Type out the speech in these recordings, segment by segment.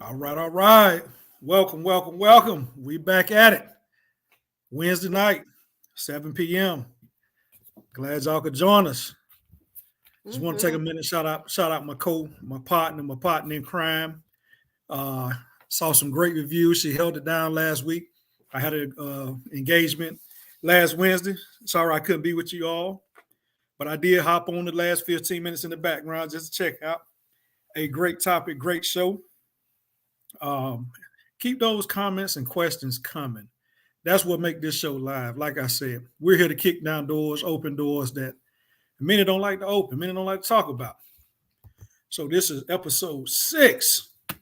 All right, all right. Welcome, welcome, welcome. We back at it. Wednesday night, 7 p.m. Glad y'all could join us. Just want to take a Mm-hmm. minute, shout out my partner in crime. Uh, saw some great reviews. She held it down last week. I had an engagement last Wednesday. Sorry I couldn't be with you all, but I did hop on the last 15 minutes in the background just to check out. A great topic, great show. Um, keep those comments and questions coming. That's what make this show live. Like I said, we're here to kick down doors, open doors that many don't like to open, many don't like to talk about. So this is episode 6. Of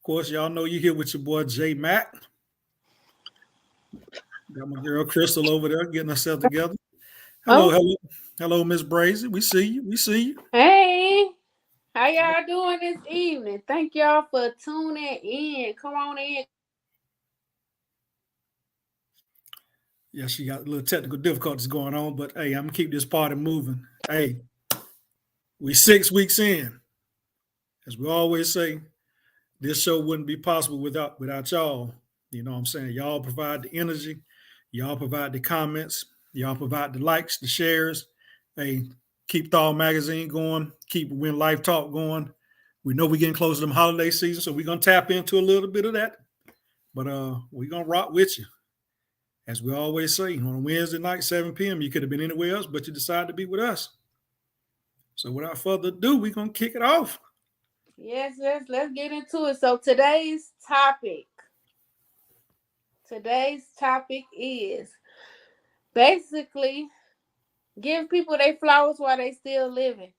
course, y'all know you here with your boy J Mac. Got my girl Crystal over there getting herself together. Hello, Oh, hello, hello, Miss Brazy. We see you. We see you. hey, how y'all doing this evening? Thank y'all for tuning in. Come on in. Yeah, she got a little technical difficulties going on, but hey, I'm gonna keep this party moving. Hey, we 6 weeks in. As we always say, this show wouldn't be possible without y'all. You know what I'm saying? Y'all provide the energy, y'all provide the comments, y'all provide the likes, the shares. Hey, keep Thal Magazine going, keep When Life Talk going. We know we're getting close to them holiday season, so we're gonna tap into a little bit of that. But we're gonna rock with you. As we always say, on a Wednesday night, 7 p.m., you could have been anywhere else, but you decided to be with us. So without further ado, we're gonna kick it off. Yes, let's get into it. So today's topic is basically give people their flowers while they still living.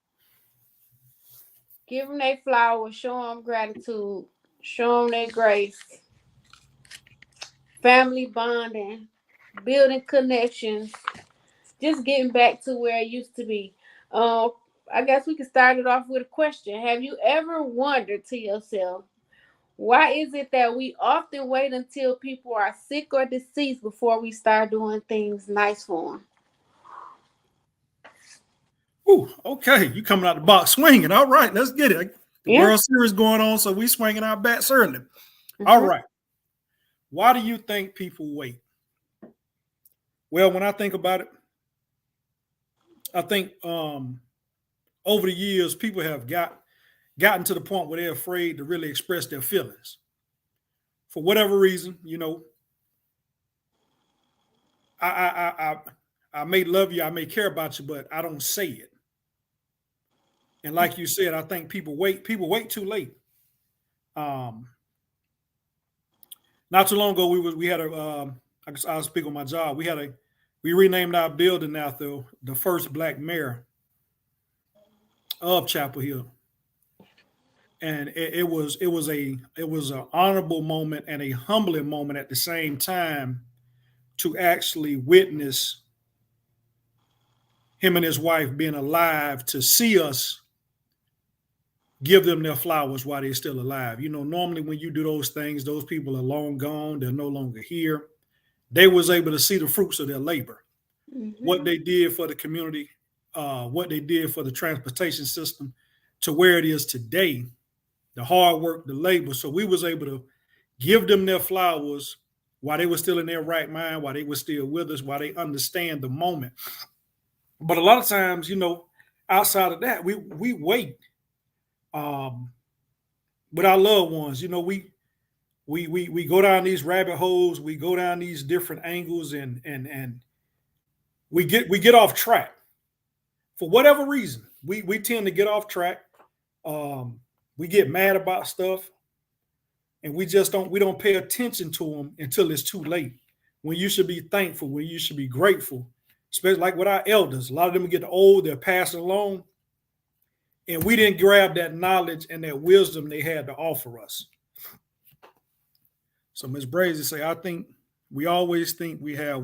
Give them their flowers, show them gratitude, show them their grace, family bonding, building connections, just getting back to where it used to be. Uh, I guess we could start it off with a question. Have you ever wondered to yourself, why is it that we often wait until people are sick or deceased before we start doing things nice for them? Ooh, okay, you coming out the box swinging. All right, let's get it. The Yeah. World Series going on, so we swinging our bats early. All Hmm. right. Why do you think people wait? Well, when I think about it, I think over the years people have gotten to the point where they're afraid to really express their feelings for whatever reason. You know, I may love you, I may care about you, but I don't say it. And like you said, I think people wait. People wait too late. Um, Not too long ago, we had a. I'll speak on my job. We renamed our building after the first black mayor of Chapel Hill, and it was an honorable moment and a humbling moment at the same time to actually witness him and his wife being alive to see us give them their flowers while they're still alive. You know, normally when you do those things, those people are long gone, they're no longer here. They was able to see the fruits of their labor, what Hmm. they did for the community, what they did for the transportation system to where it is today, the hard work, the labor. So we was able to give them their flowers while they were still in their right mind, while they were still with us, while they understand the moment. But a lot of times, you know, outside of that, we wait um, with our loved ones. You know, we go down these rabbit holes, we go down these different angles, and we get off track for whatever reason. We tend to get off track. Um, we get mad about stuff, and we don't pay attention to them until it's too late. When you should be thankful, when you should be grateful, especially like with our elders. A lot of them get old, they're passing along, and we didn't grab that knowledge and that wisdom they had to offer us. So Ms. Brazy say, I think we always think we have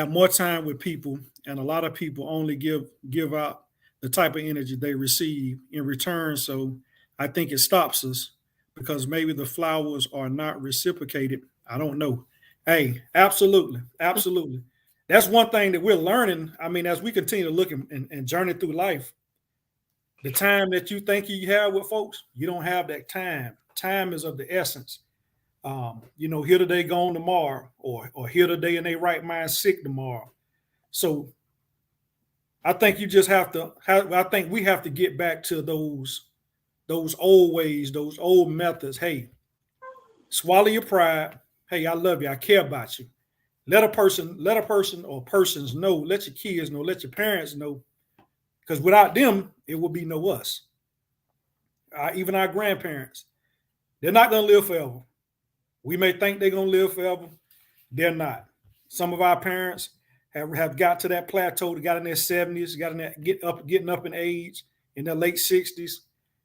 more time with people, and a lot of people only give out the type of energy they receive in return. So I think it stops us because maybe the flowers are not reciprocated. I don't know. Hey, absolutely, absolutely. That's one thing that we're learning. I mean, as we continue to look and journey through life, The time that you think you have with folks, you don't have that time. Time is of the essence. Here today, gone tomorrow, or here today in their right mind, sick tomorrow. So I think you just have to. I think we have to get back to those old ways, those old methods. Hey, swallow your pride. Hey, I love you. I care about you. Let a person or persons know. Let your kids know. Let your parents know. Because without them, it will be no us. Even our grandparents, they're not going to live forever. We may think they're going to live forever. They're not. Some of our parents have got to that plateau. They got in their 70s, got in that getting up in age, in their late 60s.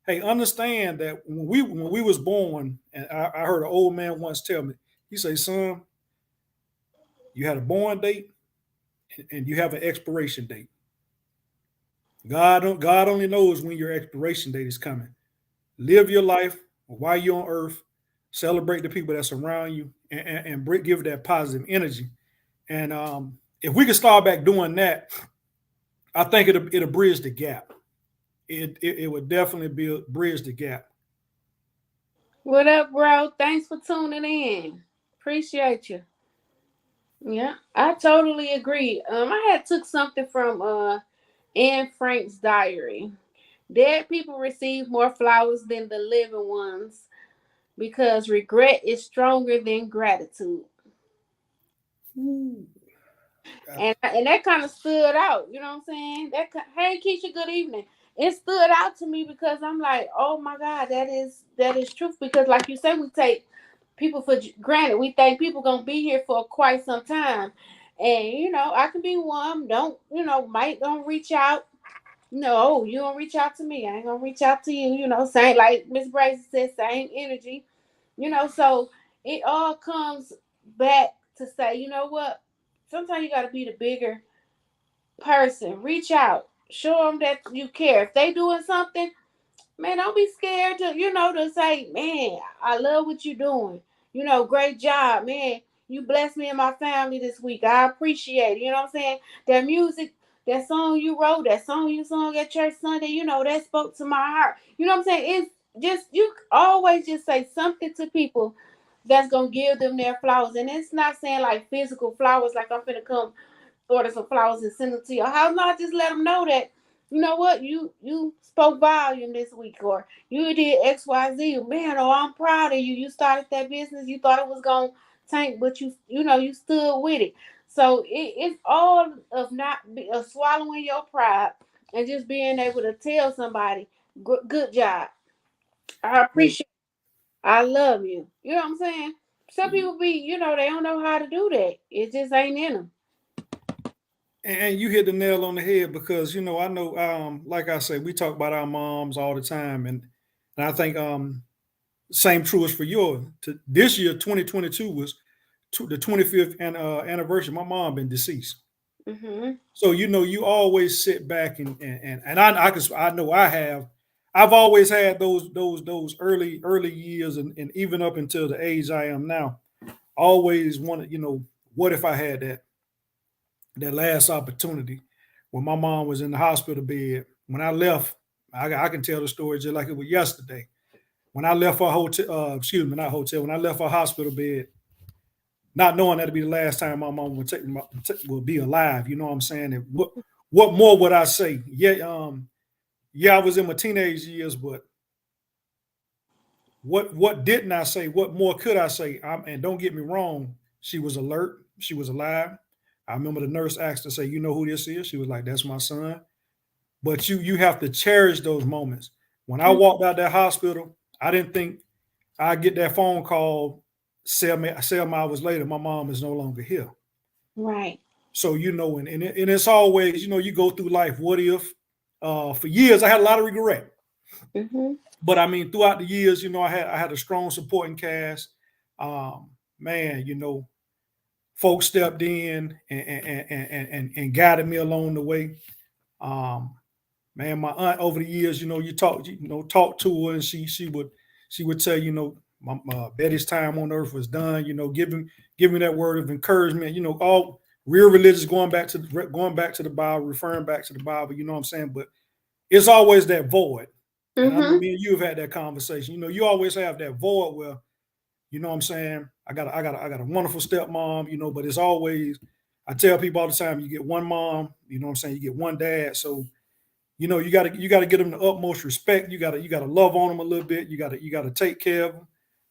Hey, understand that when we was born, and I heard an old man once tell me, he say, son, you had a born date and you have an expiration date. God only knows when your expiration date is coming. Live your life while you're on earth. Celebrate the people that surround you and give that positive energy. And if we can start back doing that, I think it'll bridge the gap. It would definitely bridge the gap. What up, bro? Thanks for tuning in. Appreciate you. Yeah, I totally agree. I had took something from Anne Frank's diary. Dead people receive more flowers than the living ones because regret is stronger than gratitude. Ooh. And that kind of stood out. You know what I'm saying? Hey Keisha, good evening. It stood out to me because I'm like, oh my God, that is truth. Because like you said, we take people for granted. We think people gonna be here for quite some time, and I can be one. Don't might don't reach out. No, you don't reach out to me. I ain't gonna reach out to you. Same like Miss Bracy said, same energy. So it all comes back to say, you know what? Sometimes you got to be the bigger person. Reach out. Show them that you care. If they doing something, man, don't be scared to say, man, I love what you're doing. Great job, man. You blessed me and my family this week. I appreciate it. You know what I'm saying? That music, that song you wrote, that song you sung at church Sunday, that spoke to my heart. You know what I'm saying? It's just, you always just say something to people that's going to give them their flowers. And it's not saying like physical flowers, like I'm finna come order some flowers and send them to your house. Not just let them know that, you know what, you spoke volume this week, or you did XYZ. Man, oh, I'm proud of you. You started that business. You thought it was gonna tank, but you stood with it. So it's all of not of swallowing your pride and just being able to tell somebody, good job. I appreciate. I love you. You know what I'm saying? Some people they don't know how to do that. It just ain't in them. And you hit the nail on the head because I know, like I say, we talk about our moms all the time, and I think same true is for yours. This year, 2022 was the 25th anniversary. My mom been deceased, so you always sit back and I know I've always had those early years and even up until the age I am now. Always wanted, what if I had that last opportunity when my mom was in the hospital bed. When I left, I can tell the story just like it was yesterday. When I left her hotel, excuse me, not hotel, when I left her hospital bed, not knowing that'd be the last time my mom would be alive. You know what I'm saying? And what more would I say? Yeah, I was in my teenage years, but what didn't I say? What more could I say? And don't get me wrong, she was alert, she was alive. I remember the nurse asked her, say, you know who this is? She was like, that's my son. But you have to cherish those moments. When I walked out that hospital, I didn't think I'd get that phone call 7 hours later, my mom is no longer here. Right. So, and it's always, you go through life, what if? For years, I had a lot of regret. But I mean, throughout the years, I had a strong supporting cast. Man, folks stepped in and guided me along the way. Man, my aunt over the years, you talk to her, and she would tell my Betty's time on earth was done. Give me that word of encouragement. All real religious going back to the Bible, referring back to the Bible. You know what I'm saying? But it's always that void. And I know Mm-hmm. me and you have had that conversation. You always have that void where, what I'm saying, I got a wonderful stepmom, but it's always, I tell people all the time, you get one mom, what I'm saying, you get one dad. So, you gotta give them the utmost respect. You gotta love on them a little bit. You gotta take care of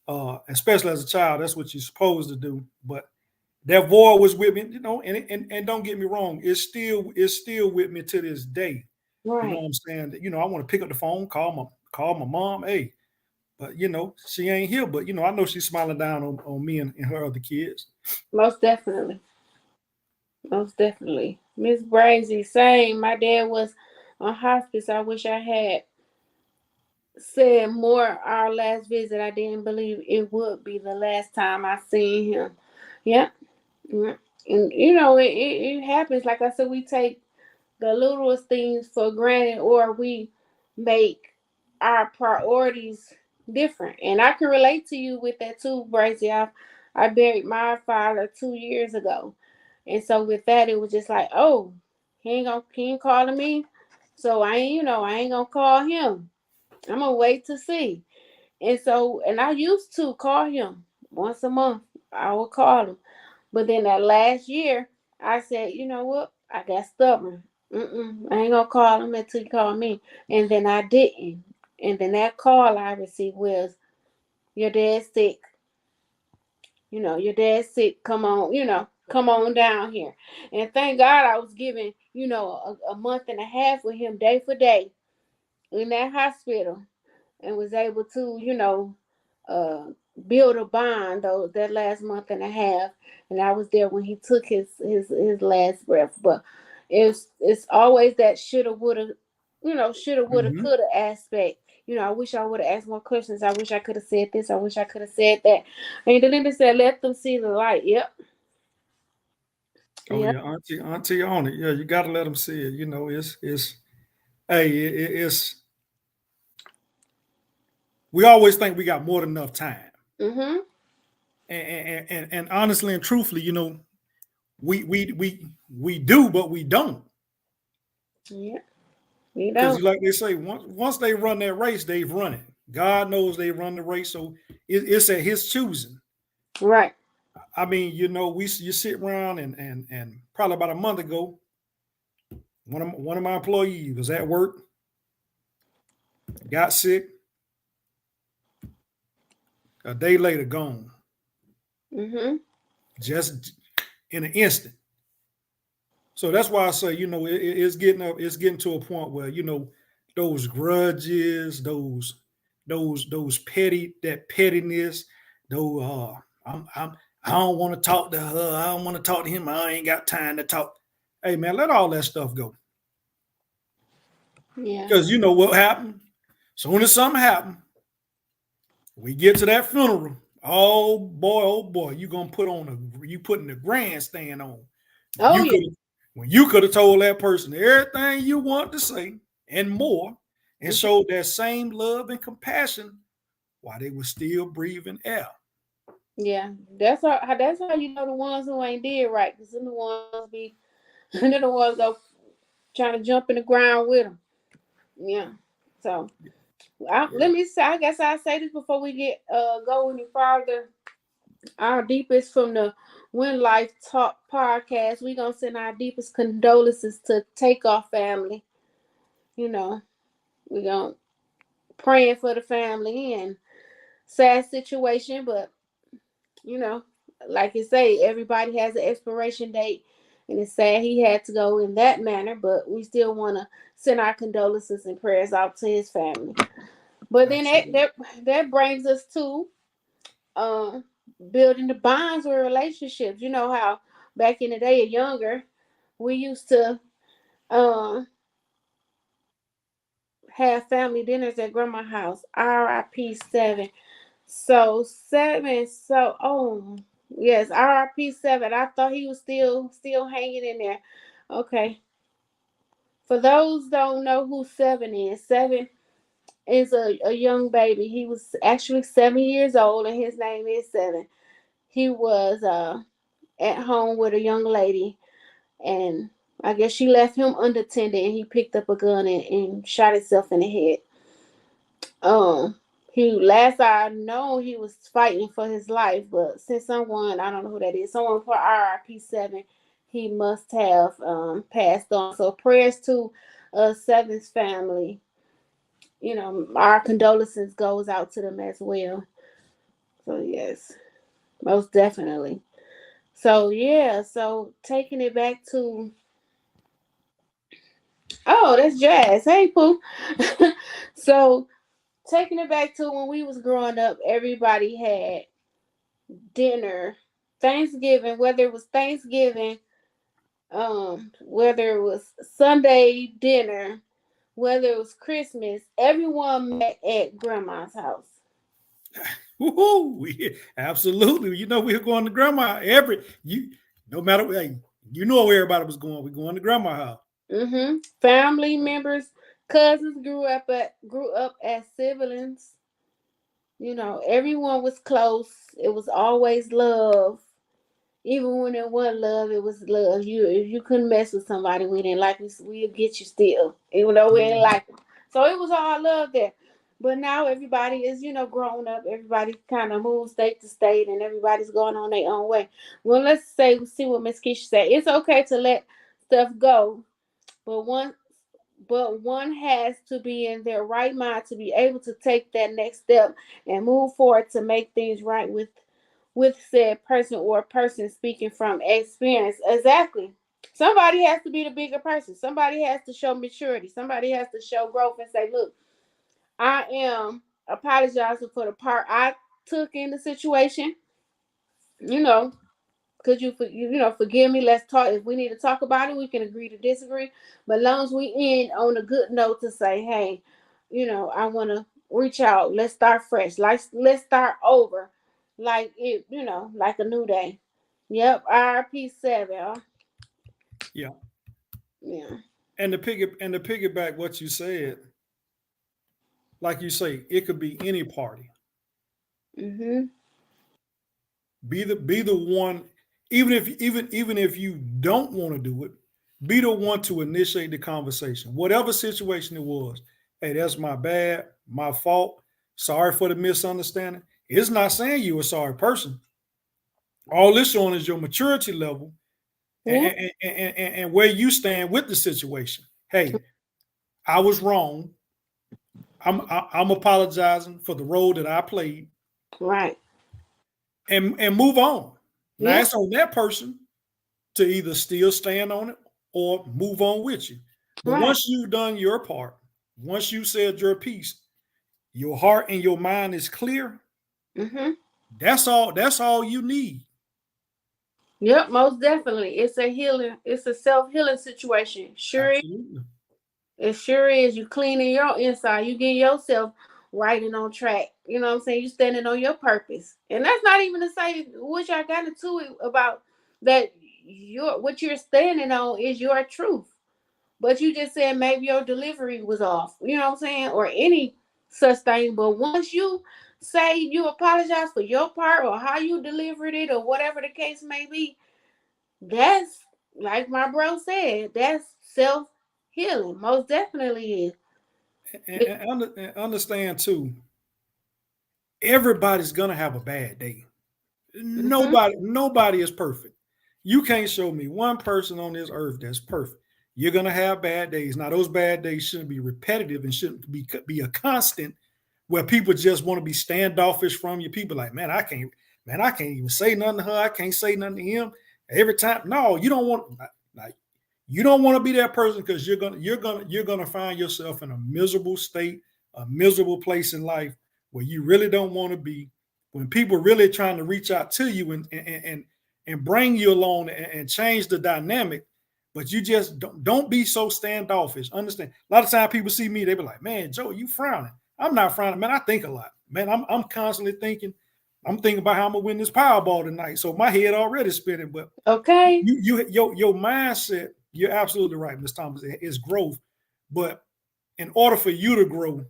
them. Especially as a child, that's what you're supposed to do. But that void was with me, and don't get me wrong, it's still with me to this day. You know Right. what I'm saying? I want to pick up the phone, call my mom, hey, but she ain't here. But I know she's smiling down on me and her other kids. Most definitely. Most definitely. Miss Brazy, same. My dad was on hospice. I wish I had said more our last visit. I didn't believe it would be the last time I seen him. Yeah. Yeah. And it happens. Like I said, we take the littlest things for granted, or we make our priorities different. And I can relate to you with that too, Bracy. I buried my father 2 years ago. And so with that, it was just like, oh, he ain't calling me. So I ain't gonna call him. I'm gonna wait to see. And I used to call him once a month. I would call him. But then that last year, I said, you know what? I got stubborn. I ain't gonna call him until he call me. And then I didn't. And then that call I received was, your dad's sick. Your dad's sick. Come on, come on down here. And thank God I was given, a month and a half with him day for day in that hospital, and was able to, uh, build a bond though that last month and a half. And I was there when he took his last breath. But it's always that shoulda, woulda, shoulda, woulda, Hmm. coulda aspect. I wish I would have asked more questions. I wish I could have said this. I wish I could have said that. And Delinda said, "Let them see the light." Yep, Oh yep, yeah, auntie on it. Yeah, you gotta let them see it. It's hey, it's we always think we got more than enough time. mhm, And honestly and truthfully, we do, but we don't. yeah. We Because don't. like they say, once they run that race, they've run it. God knows they run the race, so it's at His choosing. Right. I mean, you sit around and probably about a month ago, one of my employees was at work, got sick, a day later gone, Mhm. just in an instant. So that's why I say, it's getting to a point where those grudges, those pettiness, those I don't want to talk to her, I don't want to talk to him, I ain't got time to talk. Hey man, let all that stuff go. Yeah. Because you know what happened? Soon as something happened, we get to that funeral. Oh boy, you putting the grandstand on. When Oh you yeah. could when you could have told that person everything you want to say and more, and showed that same love and compassion while they were still breathing air. Yeah, that's how you know the ones who ain't did right, because them the ones be they're the ones go trying to jump in the ground with them. Yeah. So Yeah. let me say, I guess I'll say this before we get go any farther. Our deepest from the When Life Talk podcast. We gonna send our deepest condolences to Takeoff family. You know, we gonna praying for the family and sad situation, but you know, like you say, everybody has an expiration date, and it's sad he had to go in that manner. But we still want to send our condolences and prayers out to his family. But then that Absolutely. that, that brings us to um, building the bonds with relationships. You know how back in the day, younger, we used to um, have family dinners at grandma's house. R.I.P. Seven. So seven. So yes, R.I.P. Seven. I thought he was still hanging in there. Okay. For those don't know who Seven is, Seven is a young baby. He was actually 7 years old, and his name is Seven. He was at home with a young lady, and I guess she left him unattended, and he picked up a gun and shot himself in the head. Um, he last I know he was fighting for his life, but since someone, I don't know who that is, someone put RIP 7, he must have passed on. So prayers to Seven's family. You know, our condolences goes out to them as well. So yes, most definitely. So yeah, so taking it back to, oh, that's Jazz. Hey Pooh. So taking it back to when we was growing up, everybody had dinner, Thanksgiving, whether it was Thanksgiving, whether it was Sunday dinner, whether it was Christmas, everyone met at grandma's house. Woo-hoo, absolutely. You know, we were going to grandma no matter hey, you know where everybody was going. We're going to grandma house. Family members, cousins grew up as siblings. You know, everyone was close. It was always love. Even when it wasn't love, it was love. You if you couldn't mess with somebody we didn't like, we'll get you still, even though we didn't like them. So it was all love there. But now everybody is, grown up. Everybody kind of moves state to state, and everybody's going on their own way. Well, let's see what Miss Keisha said. It's okay to let stuff go, but one has to be in their right mind to be able to take that next step and move forward to make things right with said person or person speaking from experience. Exactly. Somebody has to be the bigger person. Somebody has to show maturity. Somebody has to show growth and say, look, I am apologizing for the part I took in the situation. You know, could forgive me? Let's talk. If we need to talk about it, we can agree to disagree. But as long as we end on a good note to say, hey, I want to reach out. Let's start fresh. Let's start over, like it, like a new day. Yep, RP7. Yeah. Yeah. And to piggyback what you said, like you say, it could be any party. Mhm. Be the one, even if you don't want to do it, be the one to initiate the conversation. Whatever situation it was, hey, that's my bad, my fault. Sorry for the misunderstanding. It's not saying you're a sorry person. All it's showing is your maturity level Yeah. and where you stand with the situation. Hey, I was wrong. I'm apologizing for the role that I played, Right. and move on. Now Yeah. it's on that person to either still stand on it or move on with you. But Right. once you've done your part, once you said your piece, your heart and your mind is clear. Mhm. That's all. That's all you need. Yep. Most definitely, it's a healing. It's a self-healing situation. Sure. Absolutely. It sure is. You cleaning your inside. You getting yourself right and on track. You know what I'm saying? You standing on your purpose. And that's not even to say what y'all got into it about that what you're standing on is your truth. But you just said maybe your delivery was off. You know what I'm saying? Or any such thing. But once you say you apologize for your part or how you delivered it or whatever the case may be, that's like my bro said, that's self healing. Most definitely is. And understand too. Everybody's gonna have a bad day. Mm-hmm. Nobody is perfect. You can't show me one person on this earth that's perfect. You're gonna have bad days. Now, those bad days shouldn't be repetitive and shouldn't be a constant where people just want to be standoffish from you. People like, man, I can't even say nothing to her. I can't say nothing to him. Every time, no, you don't want like you don't want to be that person because you're gonna find yourself in a miserable state, a miserable place in life where you really don't want to be. When people really trying to reach out to you and bring you along and change the dynamic, but you just don't be so standoffish. Understand? A lot of times people see me, they be like, "Man, Joe, you frowning." I'm not frowning, man. I think a lot, man. I'm constantly thinking. I'm thinking about how I'm gonna win this Powerball tonight, so my head already spinning. But Okay. your mindset, you're absolutely right, Ms. Thomas, is growth. But in order for you to grow,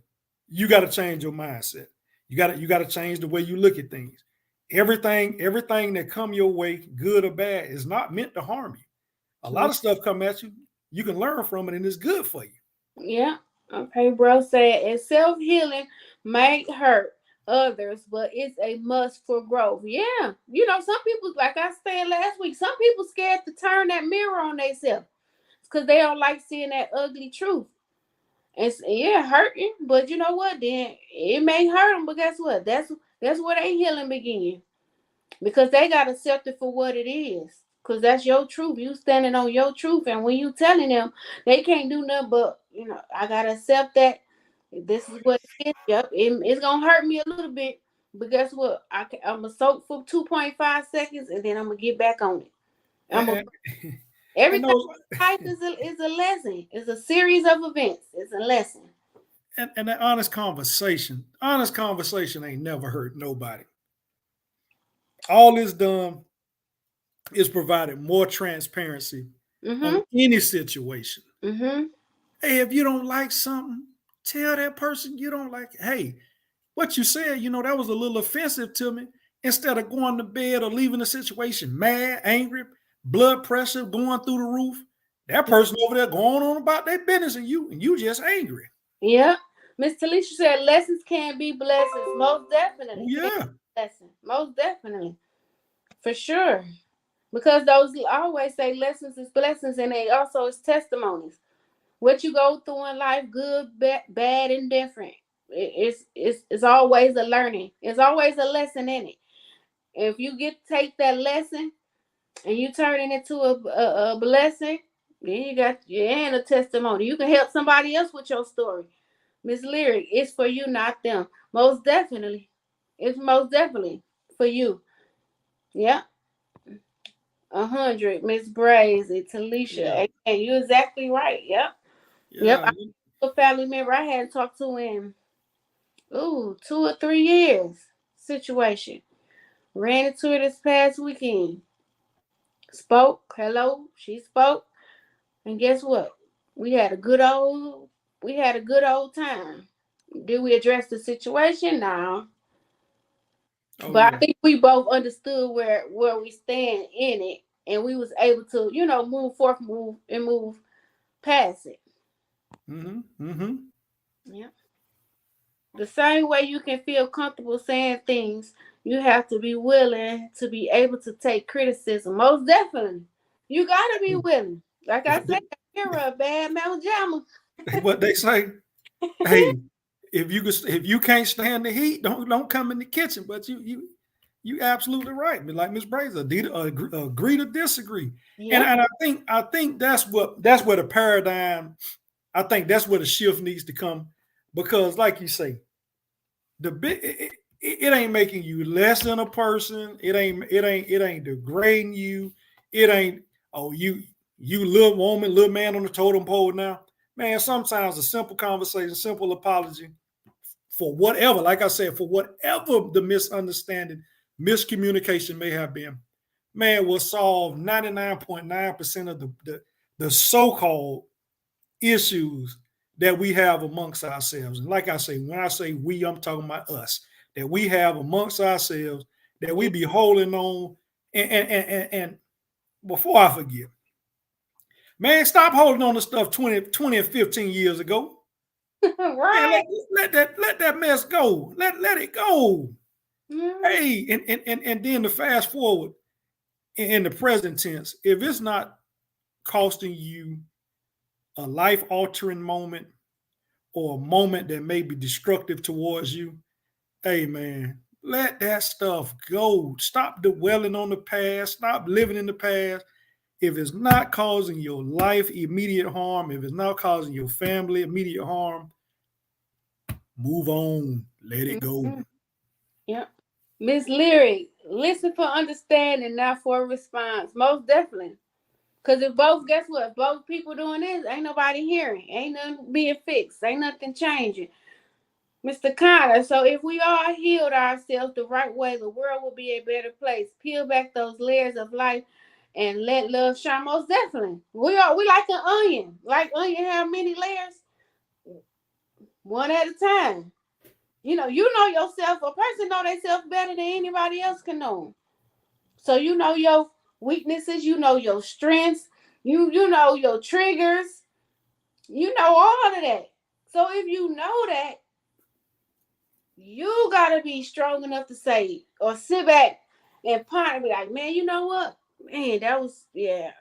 you got to change your mindset. You got to change the way you look at things. Everything that come your way, good or bad, is not meant to harm you. A lot of stuff come at you. You can learn from it, and it's good for you. Yeah. Okay, bro said, and self-healing might hurt others, but it's a must for growth. Yeah. Some people, like I said last week, some people scared to turn that mirror on themselves because they don't like seeing that ugly truth. Yeah, hurting, but you know what? Then it may hurt them, but guess what? That's where they healing begin, because they got to accept it for what it is. Because that's your truth. You standing on your truth, and when you telling them, they can't do nothing but I gotta accept that this is what it is. Yep, it's gonna hurt me a little bit, but guess what? I'm gonna soak for 2.5 seconds, and then I'm gonna get back on it. And, Everything in life is a lesson. It's a series of events. It's a lesson. And that honest conversation ain't never hurt nobody. All it's done is provided more transparency on any situation. Hey, if you don't like something, tell that person you don't like it. Hey, what you said, that was a little offensive to me. Instead of going to bed or leaving the situation mad, angry, blood pressure going through the roof, that person over there going on about their business, and you just angry. Yeah. Miss Talisha said lessons can be blessings. Most definitely. Yeah. Lesson. Most definitely. For sure. Because those, I always say, lessons is blessings, and they also is testimonies. What you go through in life, good, bad, and different. It's always a learning. It's always a lesson in it. If you take that lesson and you turn it into a blessing, then you got a testimony. You can help somebody else with your story. Miss Lyric, it's for you, not them. Most definitely. It's most definitely for you. Yeah. 100, Miss Brazy, Talisha. Yeah. And you're exactly right. Yep. Yeah. Yep. A family member I hadn't talked to in 2 or 3 years situation. Ran into her this past weekend. Spoke. Hello. She spoke. And guess what? We had a good old time. Did we address the situation? No. But I think we both understood where we stand in it, and we was able to, move past it. Yeah. The same way you can feel comfortable saying things, you have to be willing to be able to take criticism. Most definitely. You gotta be willing. Like I said, you're a bad mouth jammer. What they say, hey, if you can't stand the heat, don't come in the kitchen. But you absolutely right. Like Miss Brazy, agree to disagree. Yeah. And I think that's where the paradigm. I think that's where the shift needs to come, because, like you say, it ain't making you less than a person. It ain't degrading you. It ain't you little woman, little man on the totem pole now. Man, sometimes a simple conversation, simple apology for whatever, like I said, for whatever the misunderstanding, miscommunication may have been, man, will solve 99.9% of the so-called issues that we have amongst ourselves. And like I say, when I say we, I'm talking about us, that we have amongst ourselves, that we be holding on. And before I forget, man, stop holding on to stuff 20 and 15 years ago. Right. Man, let that mess go. Let it go. Hey, and then to fast forward in the present tense, if it's not costing you a life-altering moment or a moment that may be destructive towards you, hey, man, let that stuff go. Stop dwelling on the past. Stop living in the past. If it's not causing your life immediate harm, if it's not causing your family immediate harm, move on. Let it go. Yep. Miss Lyric, listen for understanding, not for a response. Most definitely. Because guess what? If both people doing this, ain't nobody hearing. Ain't nothing being fixed. Ain't nothing changing. Mr. Connor, so if we all healed ourselves the right way, the world will be a better place. Peel back those layers of life and let love shine. Most definitely. We like an onion. Like onion have many layers. One at a time. You know yourself. A person know themselves better than anybody else can know them. So you know your weaknesses, you know your strengths, You know your triggers. You know all of that. So if you know that, you gotta be strong enough to say or sit back and ponder, be like, man, you know what? Man, that was that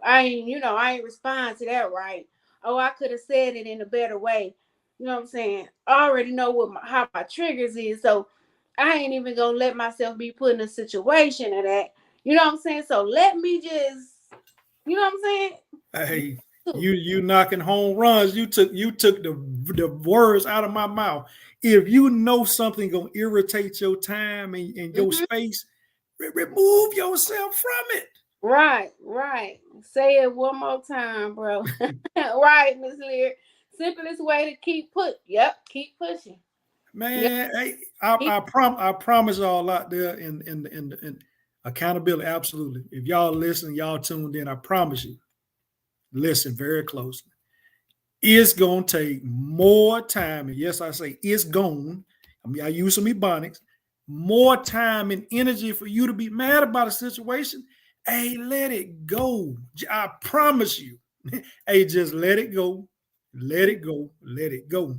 I ain't respond to that right. Oh, I could have said it in a better way. You know what I'm saying? I already know how my triggers is, so I ain't even gonna let myself be put in a situation of that. You know what I'm saying? So let me just, you know what I'm saying? Hey, you knocking home runs. You took the words out of my mouth. If you know something gonna irritate your time and your Mhm. space, remove yourself from it. Right. Say it one more time, bro. Right, Miss Lear. Simplest way to keep pushing. Yep, Man, hey, keep. I promise y'all out there in accountability, absolutely. If y'all listen, y'all tuned in, I promise you, listen very closely. It's gonna take more time, and yes, I say it's gone. I mean, I use some ebonics, more time and energy for you to be mad about a situation. Hey, let it go. I promise you. Hey, just let it go. Let it go. Let it go.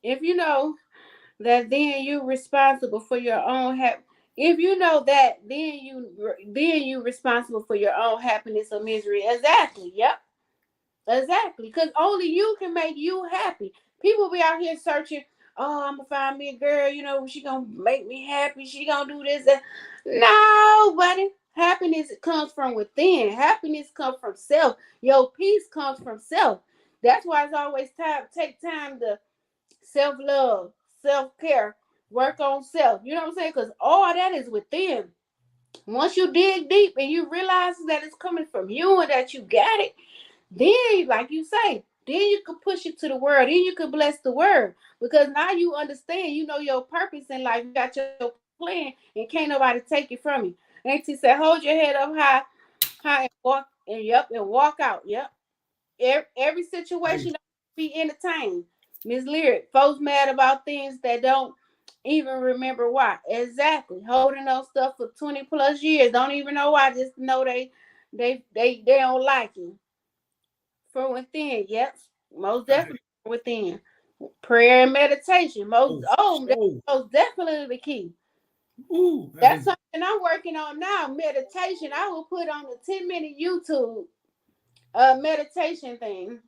If you know that, then you responsible for your own if you know that, then you responsible for your own happiness or misery. Exactly. Yep. Exactly. Because only you can make you happy. People be out here searching, oh, I'm gonna find me a girl, she gonna make me happy, she gonna do this. That. No, buddy. Happiness comes from within. Happiness comes from self. Your peace comes from self. That's why it's always take time to self-love, self-care, work on self. You know what I'm saying? Because all that is within. Once you dig deep and you realize that it's coming from you and that you got it, then, like you say, then you could push it to the world. Then you could bless the world. Because now you understand, you know your purpose in life. You got your plan and can't nobody take it from you. Auntie said, hold your head up high and walk out. Yep. Every Hey, situation be entertained. Miss Lyric, folks mad about things that don't even remember why. Exactly. Holding on stuff for 20 plus years. Don't even know why. Just know they don't like you. From within, yes. Most hey. definitely from within. Prayer and meditation. Oh, That's so, most definitely the key. ooh, That's hey, something I'm working on now. Meditation. I will put on a 10-minute YouTube meditation thing.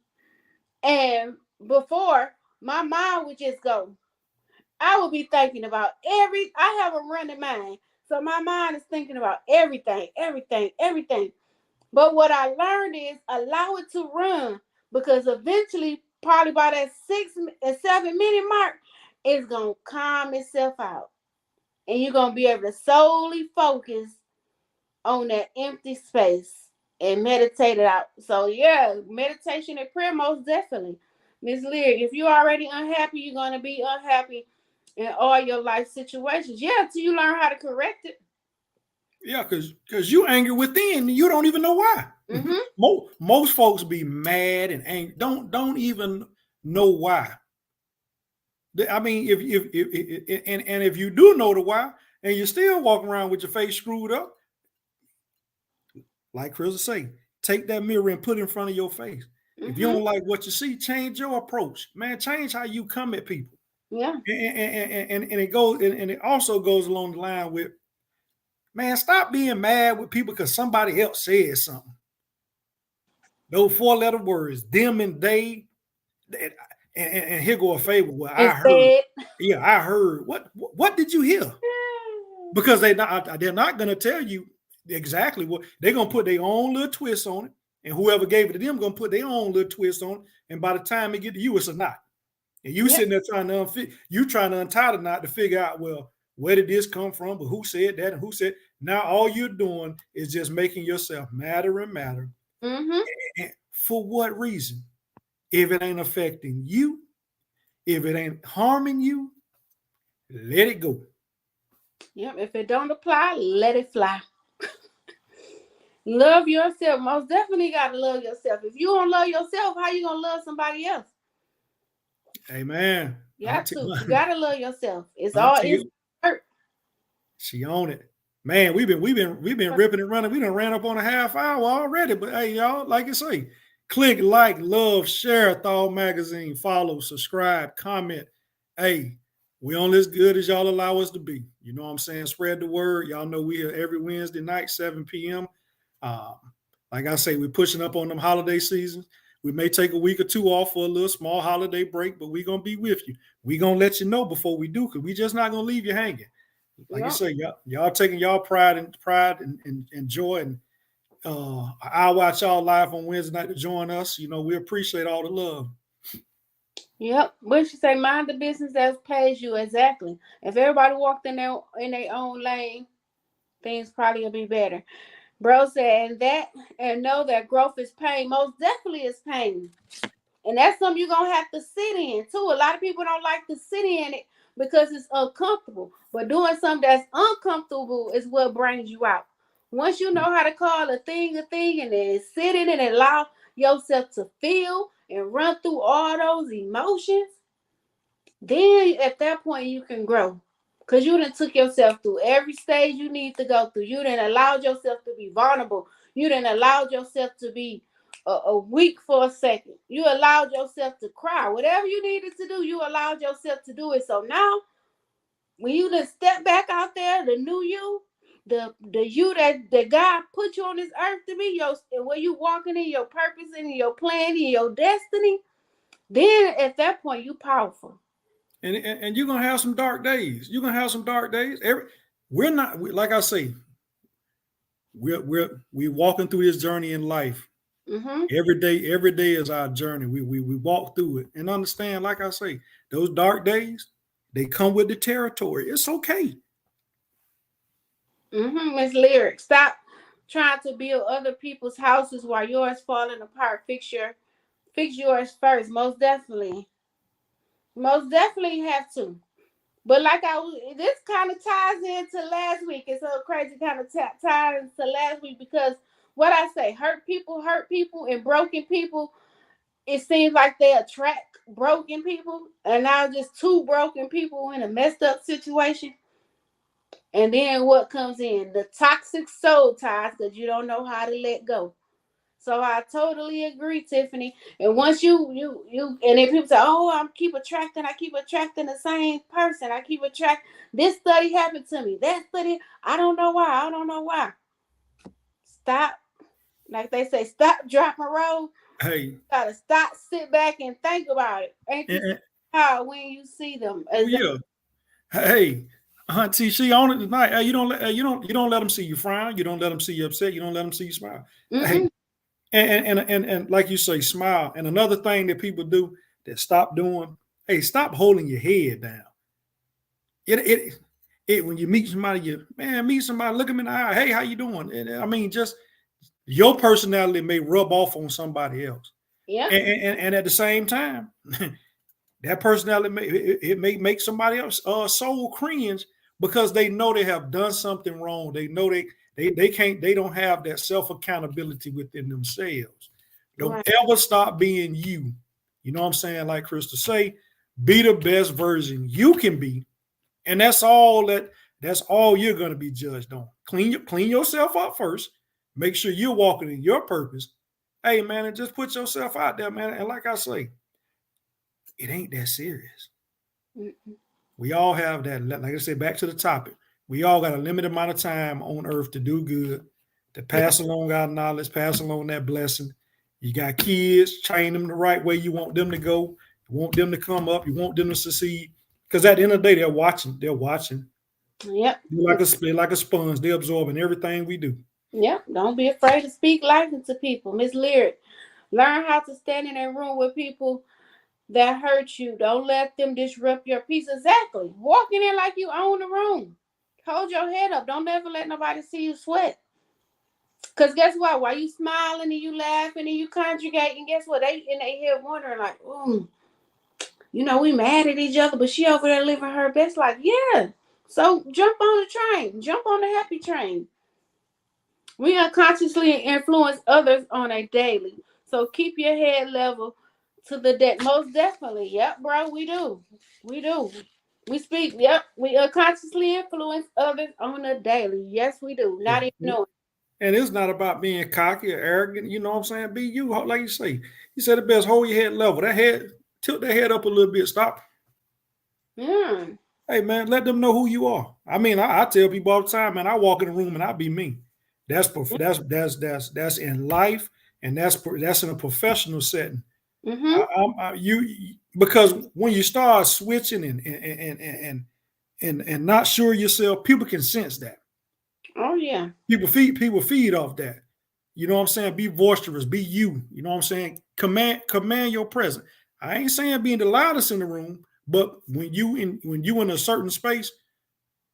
And before, my mind would just go. I would be thinking about I have a running mind. So my mind is thinking about everything. But what I learned is allow it to run, because eventually, probably by that 6 and 7 minute mark, it's gonna calm itself out. And you're gonna be able to solely focus on that empty space and meditate it out. So yeah, meditation and prayer most definitely. Miss Lear, if you're already unhappy, you're gonna be unhappy in all your life situations. Yeah, till you learn how to correct it. yeah, because you angry within, you don't even know why. Mm-hmm. Most folks be mad and angry, don't even know why. I mean, and if you do know the why, and you're still walking around with your face screwed up, like Chris say, take that mirror and put it in front of your face. If you Mm-hmm. don't like what you see, change your approach, man. Change how you come at people, Yeah. and it goes, and it also goes along the line with, man, stop being mad with people because somebody else said something. Those four-letter words, them and they, and here go a favor. Well, I heard. Instead. Yeah, I heard. What did you hear? Because they're not going to tell you exactly what they're going to put their own little twist on it, and whoever gave it to them going to put their own little twist on it. And by the time it get to you, it's a knot. And you Yep. sitting there trying to untie the knot to figure out, well, where did this come from? But who said that? And who said? Now all you're doing is just making yourself madder and madder. Mm-hmm. And for what reason? If it ain't affecting you, if it ain't harming you, let it go. Yep. If it don't apply, let it fly. Love yourself. Most definitely gotta love yourself. If you don't love yourself, how you gonna love somebody else? Amen. You got to. You gotta love yourself. It's all Auntie, it's hurt. she on it. Man, we've been ripping and running. We done ran up on a half hour already. But hey, y'all, like I say, click, like, love, share Thought Magazine, follow, subscribe, comment. Hey, we only as good as y'all allow us to be. You know what I'm saying? Spread the word. Y'all know we here every Wednesday night, 7 p.m. Um, like I say, we're pushing up on them holiday seasons. We may take a week or two off for a little small holiday break, but we're gonna be with you. We're gonna let you know before we do, because we just not gonna leave you hanging. Like you Yep. say, y'all taking y'all pride and joy, and I'll watch y'all live on Wednesday night to join us. You know, we appreciate all the love. Yep. What you say? Mind the business that pays you. Exactly. If everybody walked in their own lane, things probably will be better. Bro said, and know that growth is pain. Most definitely is pain. And that's something you're gonna have to sit in too. A lot of people don't like to sit in it because it's uncomfortable. But doing something that's uncomfortable is what brings you out. Once you know how to call a thing, and then sit in it and allow yourself to feel and run through all those emotions, then at that point you can grow. Because you done took yourself through every stage you need to go through. You done allowed yourself to be vulnerable. You done allowed yourself to be weak for a second. You allowed yourself to cry. Whatever you needed to do, you allowed yourself to do it. So now, when you done step back out there, the new you, the you that God put you on this earth to be, where you walking in your purpose and your plan and your destiny, then at that point you powerful. And you're gonna have some dark days. You're gonna have some dark days. We're not like I say, we're walking through this journey in life. Mm-hmm. Every day is our journey. We walk through it and understand, like I say, those dark days, they come with the territory. It's okay. Mm-hmm. Miss Lyric, stop trying to build other people's houses while yours falling apart. Fix yours first. Most definitely have to. But this kind of ties into last week. It's so crazy, kind of ties into last week, because what I say, hurt people, and broken people. It seems like they attract broken people, and now just two broken people in a messed up situation. And then what comes in? The toxic soul ties, because you don't know how to let go. So I totally agree, Tiffany. And once and then people say, "Oh, I keep attracting the same person. I keep attracting." This study happened to me. That study, I don't know why. I don't know why. Stop, like they say, stop, drop, and roll. Hey, Gotta stop, sit back, and think about it. Ain't this and, how when you see them? oh yeah. Hey, Auntie, she on it tonight. Hey, you don't let them see you frown. You don't let them see you upset. You don't let them see you smile. Hey, Mm-mm. and like you say, smile. And another thing that people do that stop doing, hey, stop holding your head down. It when you meet somebody, meet somebody, look them in the eye. Hey, how you doing? And I mean, just your personality may rub off on somebody else, Yeah. and at the same time, that personality may make somebody else soul cringe, because they know they have done something wrong. They know they don't have that self accountability within themselves. Don't Right. ever stop being you. You know what I'm saying? Like Crystal say, be the best version you can be, and that's all you're going to be judged on. Clean yourself up first. Make sure you're walking in your purpose. Hey man, and just put yourself out there, man. And like I say, it ain't that serious. Mm-mm. We all have that. Like I said, back to the topic. We all got a limited amount of time on earth to do good, to pass along our knowledge, pass along that blessing. You got kids, train them the right way you want them to go. You want them to come up. You want them to succeed. Because at the end of the day, they're watching. They're watching. Yep. They're like a sponge. They're absorbing everything we do. Yep. Don't be afraid to speak life into people. Miss Lyric, learn how to stand in a room with people that hurt you. Don't let them disrupt your peace. Exactly. Walking in like you own the room. Hold your head up. Don't ever let nobody see you sweat. Cause guess what? While you smiling and you laughing and you conjugating, guess what? They in their head wondering like, we mad at each other, but she over there living her best life. Yeah. So jump on the train. Jump on the happy train. We unconsciously influence others on a daily. So keep your head level to the deck. Most definitely. Yep, bro. We do. We do. We speak, yep. We unconsciously influence others on a daily. Yes, we do. Not even Yeah. knowing. And it's not about being cocky or arrogant. You know what I'm saying? Be you, like you say. You said it best. Hold your head level. That head, tilt that head up a little bit. Stop. Mm. Hey man, let them know who you are. I mean, I tell people all the time, man. I walk in the room and I be me. That's in life, and that's in a professional setting. Mm-hmm. You because when you start switching and not sure yourself, people can sense that. Oh yeah. People feed off that. You know what I'm saying? Be boisterous, be you. You know what I'm saying? Command your presence. I ain't saying being the loudest in the room, but when you in a certain space,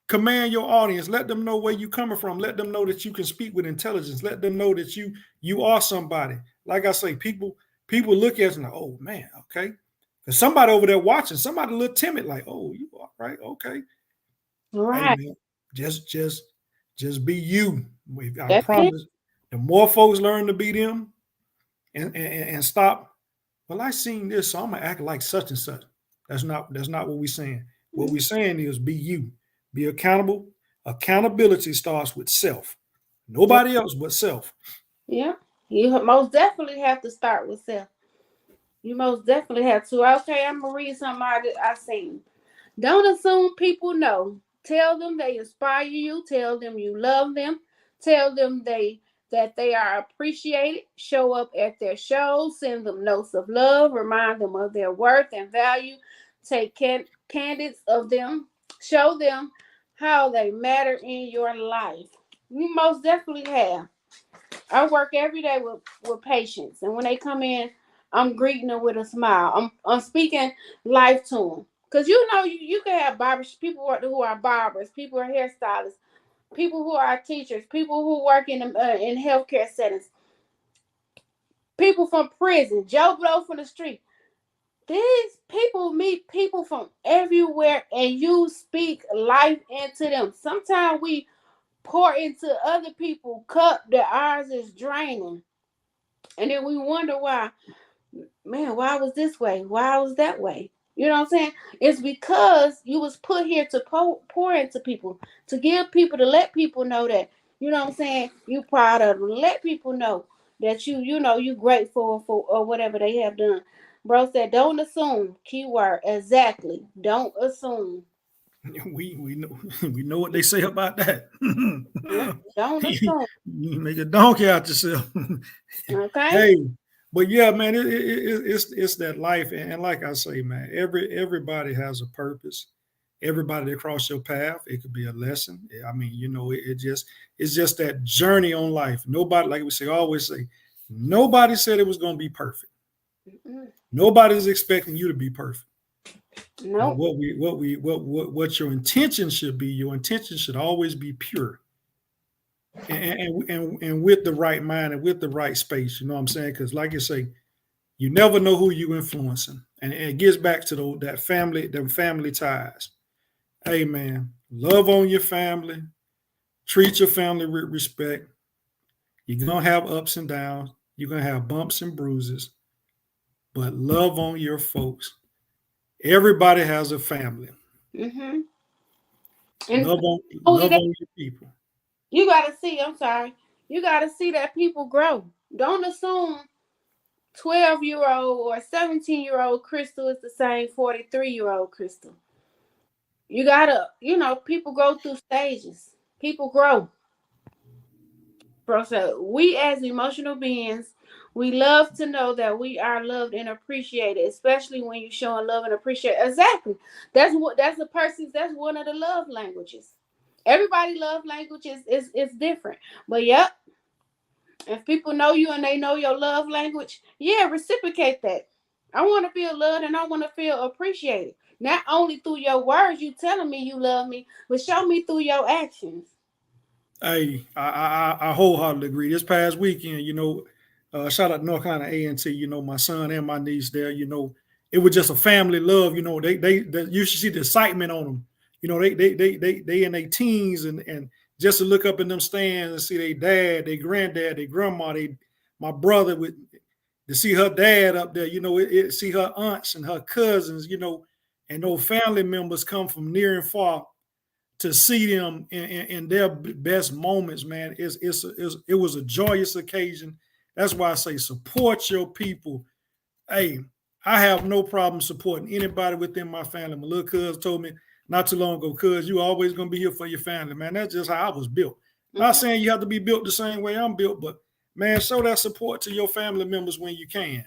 command your audience. Let them know where you coming from. Let them know that you can speak with intelligence. Let them know that you are somebody. Like I say, people look at us and like, oh man, okay. There's somebody over there watching, somebody a little timid, like, oh, you are right, okay. Hey Right. man, just be you. I That's it. promise. The more folks learn to be them and stop. Well, I seen this, so I'm gonna act like such and such. That's not what we're saying. What we're saying is be you. Be accountable. Accountability starts with self. Nobody else but self. Yeah. You most definitely have to start with self. You most definitely have to. Okay, I'm gonna read something I seen. Don't assume people know. Tell them they inspire you. Tell them you love them. Tell them that they are appreciated. Show up at their shows. Send them notes of love. Remind them of their worth and value. Take candidates of them. Show them how they matter in your life. You most definitely have. I work every day with patients, and when they come in, I'm greeting them with a smile. I'm speaking life to them, cause you can have barbers, people who are barbers, people who are hairstylists, people who are teachers, people who work in healthcare settings, people from prison, Joe Blow from the street. These people meet people from everywhere, and you speak life into them. Sometimes we pour into other people's cup that ours is draining. And then we wonder why, man, why was this way? Why was that way? You know what I'm saying? It's because you was put here to pour into people, to give people, to let people know that, you know what I'm saying, you proud of them. Let people know that you grateful for or whatever they have done. Bro said, don't assume. Keyword, exactly. Don't assume. We know we know what they say about that. Yeah, don't assume. You make a donkey out yourself. Okay? Hey, but yeah, man, it's that life, and like I say, man, everybody has a purpose. Everybody that cross your path, it could be a lesson. I mean, it's just that journey on life. Nobody, like we say, always say, nobody said it was going to be perfect. Mm-mm. Nobody's expecting you to be perfect. But Nope. what your intention should be, your intention should always be pure and with the right mind and with the right space. You know what I'm saying? Because like you say, you never know who you influencing, and it gets back to them family ties. Hey man, love on your family, treat your family with respect. You're gonna have ups and downs. You're gonna have bumps and bruises, but love on your folks. Everybody has a family. Mm-hmm. And only Love that, on your people. you gotta see, I'm sorry, you gotta see that people grow. Don't assume 12-year-old or 17-year-old Crystal is the same 43-year-old Crystal. You gotta, people go through stages. People grow. Bro, so we as emotional beings, we love to know that we are loved and appreciated, especially when you're showing love and appreciate. Exactly. That's one of the love languages. Everybody love languages is different. But yep, if people know you and they know your love language, yeah, reciprocate that. I want to feel loved and I want to feel appreciated. Not only through your words, you telling me you love me, but show me through your actions. Hey, I wholeheartedly agree. This past weekend, shout out North Carolina A&T. My son and my niece there. It was just a family love. They you should see the excitement on them. They in their teens and just to look up in them stands and see their dad, their granddad, their grandma, my brother to see her dad up there. See her aunts and her cousins. and those family members come from near and far to see them in their best moments, man. It was a joyous occasion. That's why I say support your people. Hey, I have no problem supporting anybody within my family. My little cuz told me not too long ago, cuz you always gonna be here for your family, man. That's just how I was built. Not saying you have to be built the same way I'm built, but man, show that support to your family members when you can.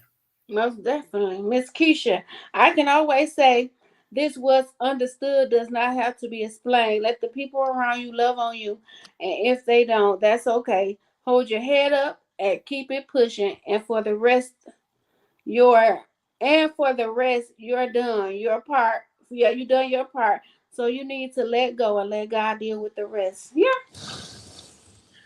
Most definitely. Miss Keisha, I can always say this what's understood does not have to be explained. Let the people around you love on you. And if they don't, that's okay. Hold your head up and keep it pushing. For the rest, you're done. Your part. Yeah, you done your part. So you need to let go and let God deal with the rest. Yeah.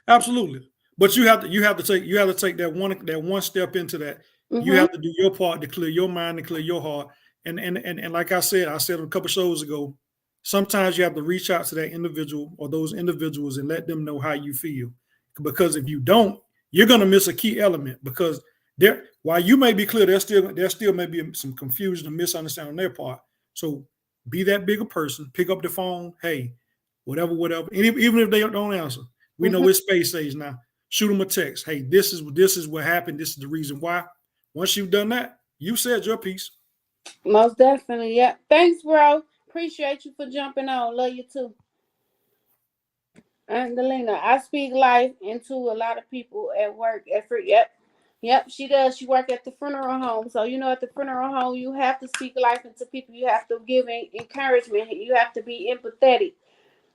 Absolutely. But you have to take that one step into that. You Mm-hmm. have to do your part to clear your mind and clear your heart. And like I said a couple shows ago, sometimes you have to reach out to that individual or those individuals and let them know how you feel. Because if you don't, you're gonna miss a key element because while you may be clear, there still may be some confusion and misunderstanding on their part. So be that bigger person, pick up the phone, hey, whatever. And even if they don't answer, we know it's space age now. Shoot them a text. Hey, this is what happened. This is the reason why. Once you've done that, you said your piece. Most definitely. Yeah. Thanks, bro. Appreciate you for jumping on. Love you too. Angelina, I speak life into a lot of people at work. Yep, she does. She work at the funeral home. So, at the funeral home, you have to speak life into people. You have to give encouragement. You have to be empathetic.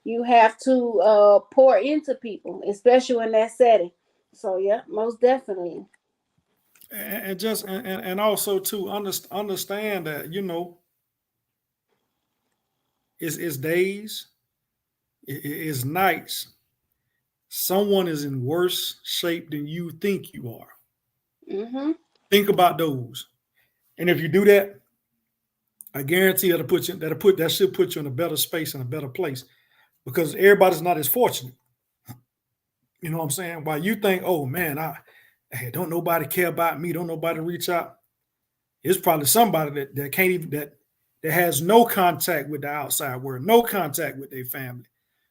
You have to pour into people, especially in that setting. So, yeah, most definitely. And also to understand that it's days, it's nights. Someone is in worse shape than you think you are. Mm-hmm. Think about those, and if you do that, I guarantee that should put you in a better space and a better place because everybody's not as fortunate. You know what I'm saying? While you think, oh man, hey, don't nobody care about me, don't nobody reach out. It's probably somebody that can't even that has no contact with the outside world, no contact with their family.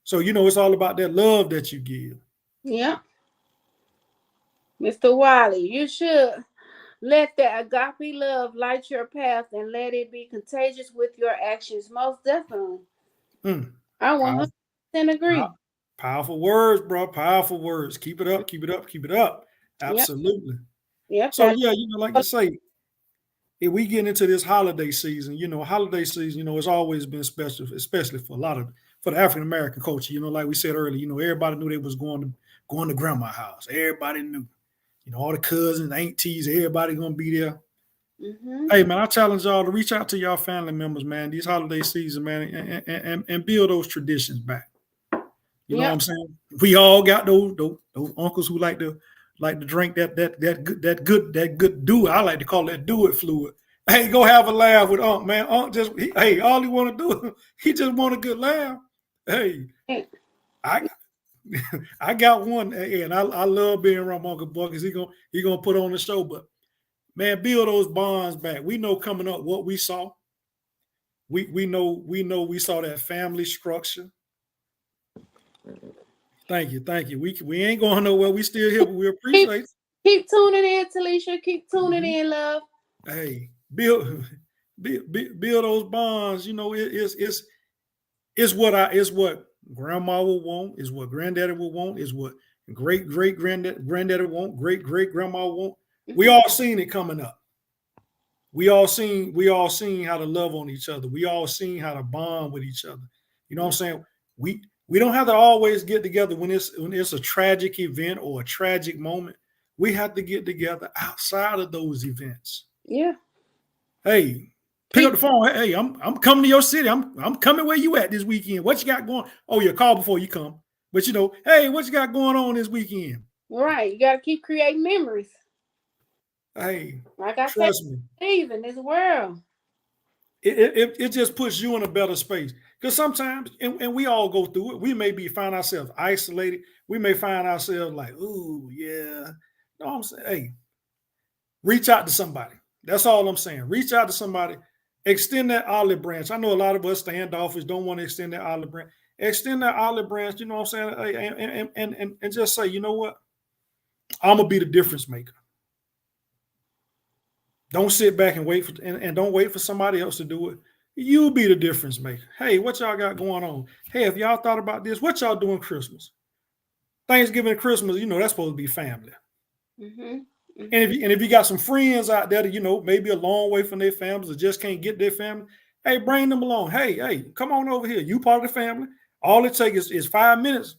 So it's all about that love that you give. Yeah. Mr. Wiley, you should let the agape love light your path and let it be contagious with your actions. Most definitely. Mm. I Powerful, 100% agree. powerful words, bro. Powerful words. Keep it up. Keep it up. Keep it up. Yep. Absolutely. Yep. So yeah, like you say, if we get into this holiday season, it's always been special, especially for the African American culture. Like we said earlier, everybody knew they was going to grandma's house. Everybody knew, all the cousins, aunties, everybody gonna be there. Mm-hmm. Hey man, I challenge y'all to reach out to y'all family members, man. These holiday season, man, and build those traditions back. You know what I'm saying? We all got those uncles who like to drink that good do it. I like to call that do it fluid. Hey, go have a laugh with Unc, man. Unc all he want to do, he just want a good laugh. Hey, I got one, and I love being around Uncle Buck because he gonna put on the show. But man, build those bonds back. We know coming up what we saw. We know we saw that family structure. Thank you. We ain't going nowhere. We still here, but we appreciate it. Keep tuning in, Talisha. Keep tuning in, love. Hey, build those bonds. It's what grandma will want. Is what granddaddy will want. Is what great granddaddy want. Great grandma want. We all seen it coming up. We all seen how to love on each other. We all seen how to bond with each other. You know what I'm saying? We don't have to always get together when it's a tragic event or a tragic moment. We have to get together outside of those events. Yeah. Hey, pick up the phone. Hey, I'm coming to your city. I'm coming where you at this weekend. What you got going? Oh, you call before you come. But hey, what you got going on this weekend? Right. You got to keep creating memories. Hey, like I trust said, me, in this world. It just puts you in a better space. Because sometimes, and we all go through it, we may find ourselves isolated. We may find ourselves like, ooh, yeah. No, I'm saying, hey, reach out to somebody. That's all I'm saying. Reach out to somebody. Extend that olive branch. I know a lot of us standoffish, don't want to extend that olive branch. Extend that olive branch, you know what I'm saying? And just say, you know what? I'm gonna be the difference maker. Don't sit back and wait for and don't wait for somebody else to do it. You be the difference maker. Hey, what y'all got going on? Hey, if y'all thought about this, what y'all doing Christmas? Thanksgiving and Christmas, you know, that's supposed to be family. Mm-hmm. And if you got some friends out there that, you know, maybe a long way from their families or just can't get their family, hey, bring them along. Hey, come on over here. You part of the family. All it takes is 5 minutes.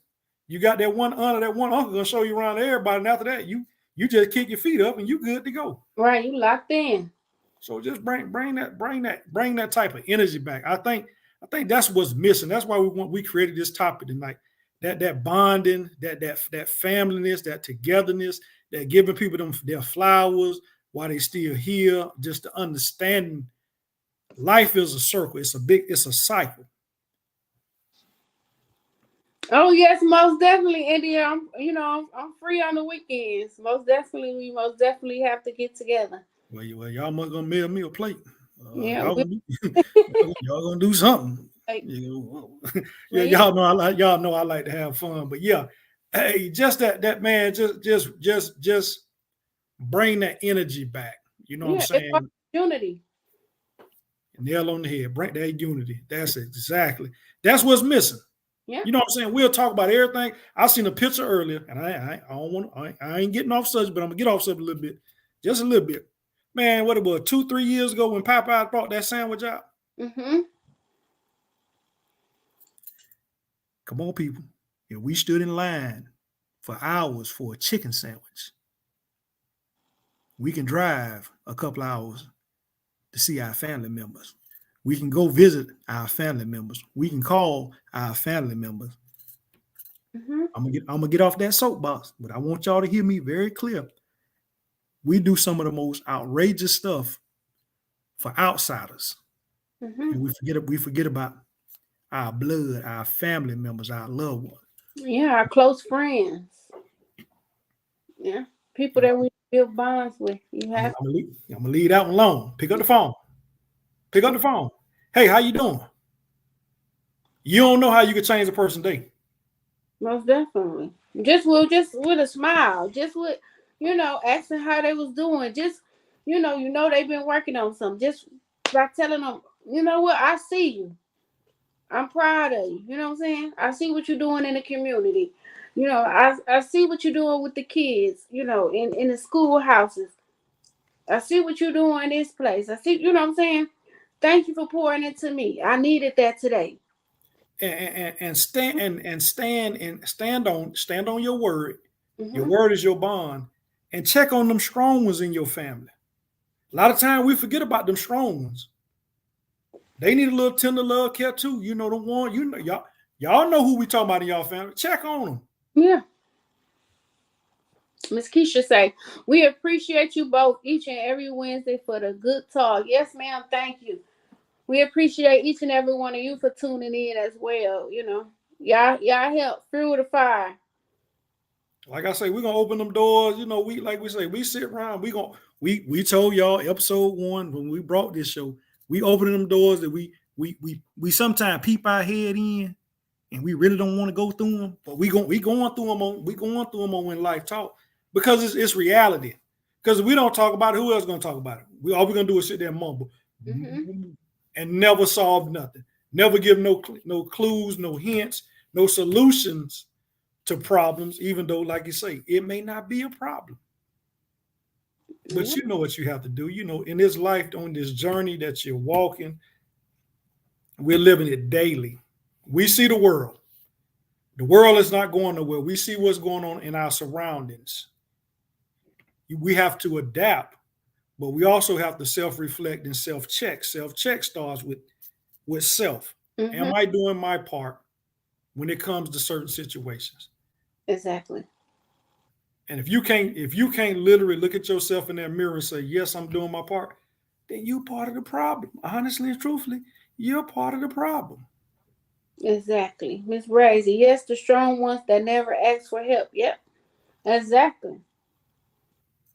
You got that one aunt or that one uncle gonna show you around to everybody, and after that, you just kick your feet up and you good to go. Right, you locked in. So just bring that type of energy back. I think that's what's missing. That's why we created this topic tonight. That bonding, that familyness, that togetherness, that giving people them their flowers while they still here, just to understanding life is a circle. It's a cycle. Oh yes, most definitely, India. I'm free on the weekends. We most definitely have to get together. Well, y'all must gonna mail me a plate. Yeah, Y'all gonna do something. like, Yeah, y'all know I like to have fun, but yeah, hey, just that man, just bring that energy back. You know what I'm saying? Unity. Nail on the head. Bring that unity. That's what's missing. Yeah. You know what I'm saying? We'll talk about everything. I seen a picture earlier, and I ain't getting off subject, but I'm gonna get off subject a little bit, just a little bit. Man, what it was 2-3 years ago when Popeye brought that sandwich out. Mm-hmm. Come on, people. If we stood in line for hours for a chicken sandwich, we can drive a couple hours to see our family members. We can go visit our family members. We can call our family members. Mm-hmm. I'm gonna get off that soapbox, but I want y'all to hear me very clear. We do some of the most outrageous stuff for outsiders. Mm-hmm. And we forget about our blood, our family members, our loved ones. Yeah, our close friends. Yeah, people that we build bonds with. I'm gonna leave that one alone. Pick up the phone. Hey, how you doing? You don't know how you could change a person's day. Most definitely. Just with a smile. Just with, asking how they was doing. Just, they've been working on something. Just by telling them, you know what, I see you. I'm proud of you. You know what I'm saying? I see what you're doing in the community. I see what you're doing with the kids, in the schoolhouses. I see what you're doing in this place. I see, you know what I'm saying? Thank you for pouring into me. I needed that today. And stand on your word. Mm-hmm. Your word is your bond. And check on them strong ones in your family. A lot of times we forget about them strong ones. They need a little tender love care too. You know the one. Y'all know who we talking about in y'all family. Check on them. Yeah. Miss Keisha say, we appreciate you both each and every Wednesday for the good talk. Yes, ma'am. Thank you. We appreciate each and every one of you for tuning in as well. Y'all help fuel the fire. Like I say, we're gonna open them doors. We sit around. We told y'all episode 1 when we brought this show. We opening them doors that we sometimes peep our head in, and we really don't want to go through them. But we going through them on When Life Talk, because it's reality. Because if we don't talk about it, who else gonna talk about it? All we're gonna do is sit there and mumble. Mm-hmm. And never solve nothing. Never give no clues, no hints, no solutions to problems, even though, like you say, it may not be a problem. But you know what you have to do. In this life, on this journey that you're walking, we're living it daily. We see the world. The world is not going nowhere. We see what's going on in our surroundings. We have to adapt, but we also have to self-reflect and self-check. Self-check starts with self. Mm-hmm. Am I doing my part when it comes to certain situations? Exactly. And if you can't literally look at yourself in that mirror and say, yes, I'm doing my part, then you're part of the problem. Honestly and truthfully, you're part of the problem. Exactly. Miss Brazy, yes, the strong ones that never ask for help. Yep. Exactly.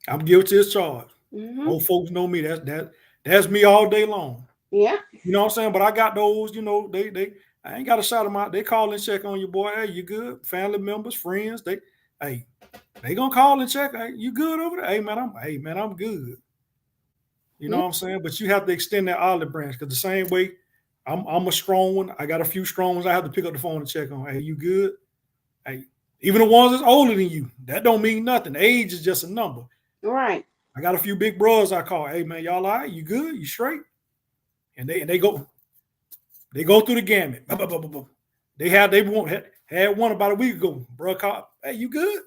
I'm guilty as charged. Mm-hmm. Old folks know me. That's me all day long. Yeah. You know what I'm saying? But I got those, I ain't got to shout them out. They call and check on you, boy. Hey, you good? Family members, friends, hey, they gonna call and check. Hey, you good over there? Hey man, I'm good. You know Yeah. what I'm saying? But you have to extend that olive branch because the same way I'm a strong one. I got a few strong ones I have to pick up the phone and check on. Hey, you good? Hey, even the ones that's older than you, that don't mean nothing. Age is just a number. Right. I got a few big bros I call. Hey man, y'all all right? You good? You straight? And they go through the gamut. Had one about a week ago. Bro called, hey, you good?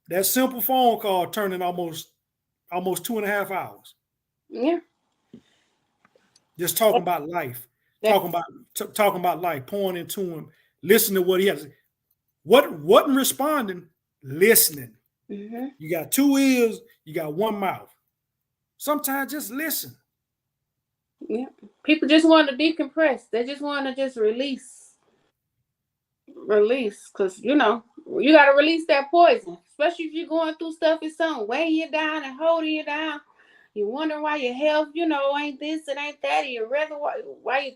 That simple phone call turned in almost 2.5 hours. Yeah. Just talking about life, talking about life, pouring into him, listening to what he has. What wasn't responding, listening. Mm-hmm. You got 2 ears, you got 1 mouth. Sometimes just listen. Yeah. People just want to decompress. They just want to just release, because you got to release that poison, especially if you're going through stuff. It's something weighing you down and holding you down. You wonder why your health, ain't this and ain't that. You rather why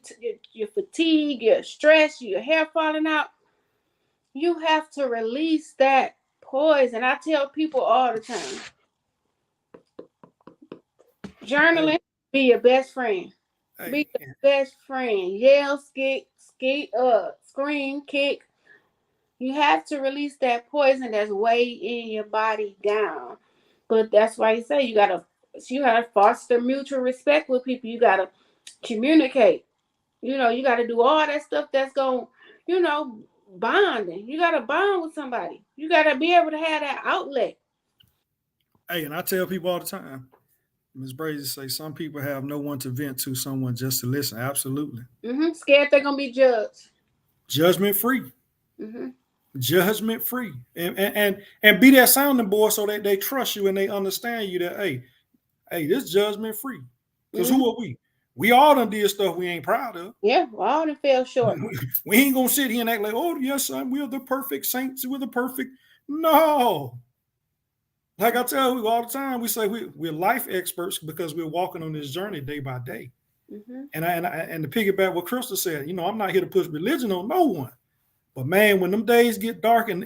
you're fatigued, you're stressed, your hair falling out. You have to release that poison. I tell people all the time, journaling, be your best friend. Be Hey, your best friend. Yell, scream, kick. You have to release that poison that's weighing your body down. But that's why you say you gotta foster mutual respect with people. You gotta communicate. You gotta do all that stuff that's going, bonding. You gotta bond with somebody. You gotta be able to have that outlet. and I tell people all the time, Ms. Brady say some people have no one to vent to, someone just to listen. Absolutely. Scared they're gonna be judged. Judgment free. Mm-hmm. Judgment free. And be that sounding board so that they trust you and they understand you that, hey, this judgment free. Because Mm-hmm. who are we? We all done did stuff we ain't proud of. Yeah, well, all them fell short. We ain't gonna sit here and act like, oh yes, son, we're the perfect saints, we're the perfect. No. Like I tell you all the time, we say we're life experts because we're walking on this journey day by day. Mm-hmm. And to piggyback what Crystal said, I'm not here to push religion on no one. But man, when them days get dark and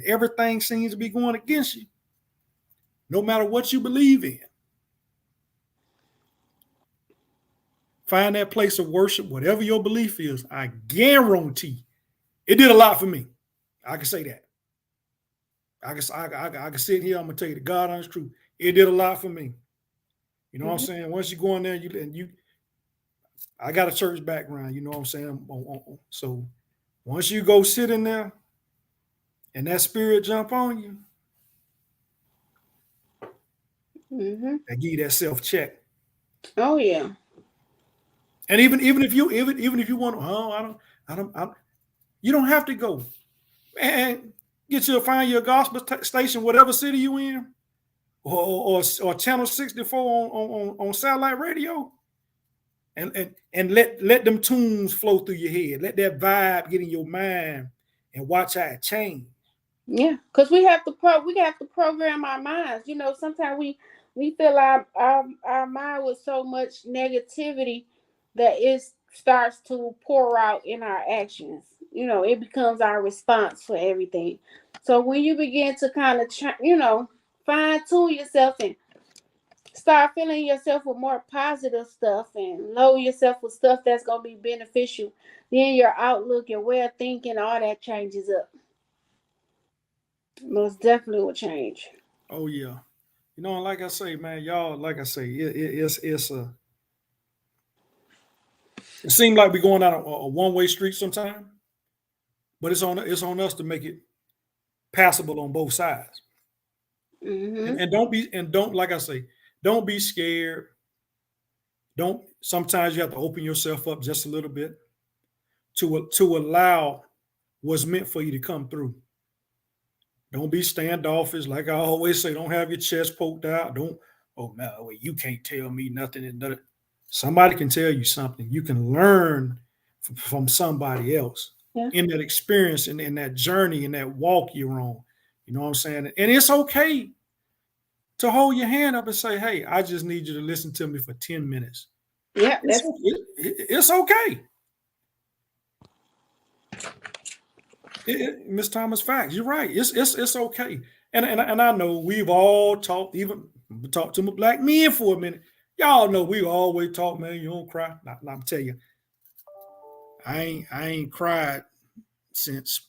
everything seems to be going against you, no matter what you believe in, find that place of worship, whatever your belief is. I guarantee it did a lot for me. I can say that. I can sit here. I'm gonna tell you the God honest truth. It did a lot for me. You know what I'm saying? Once you go in there, I got a church background. You know what I'm saying? So once you go sit in there, and that spirit jump on you, I give you that self check. Oh yeah. And even if you want, you don't have to go. Man, find your gospel station, whatever city you in, or channel 64 on satellite radio, and let them tunes flow through your head. Let that vibe get in your mind, and watch how it change. Yeah, because we have to program our minds. Sometimes we fill our mind with so much negativity that it starts to pour out in our actions. It becomes our response for everything. So when you begin to kind of fine tune yourself and start filling yourself with more positive stuff and load yourself with stuff that's gonna be beneficial, then your outlook, your way of thinking, all that changes up. Most definitely will change. Oh yeah, like I say, man, y'all, like I say, it's a. It seems like we're going down a one-way street sometimes, but it's on us to make it passable on both sides. Mm-hmm. And don't like I say, don't be scared. Don't Sometimes you have to open yourself up just a little bit to allow what's meant for you to come through. Don't be standoffish. Like I always say, don't have your chest poked out. Don't, oh no, you can't tell me nothing. And somebody can tell you something. You can learn from somebody else in that experience and in that journey and that walk you're on. You know what I'm saying? And it's okay to hold your hand up and say, hey, I just need you to listen to me for 10 minutes. Yeah, It's okay. Miss Thomas, facts. You're right. It's okay. And I know we've all talked, even talked to my black men for a minute. Y'all know we always talk, man. You don't cry. I'm telling you, I ain't cried since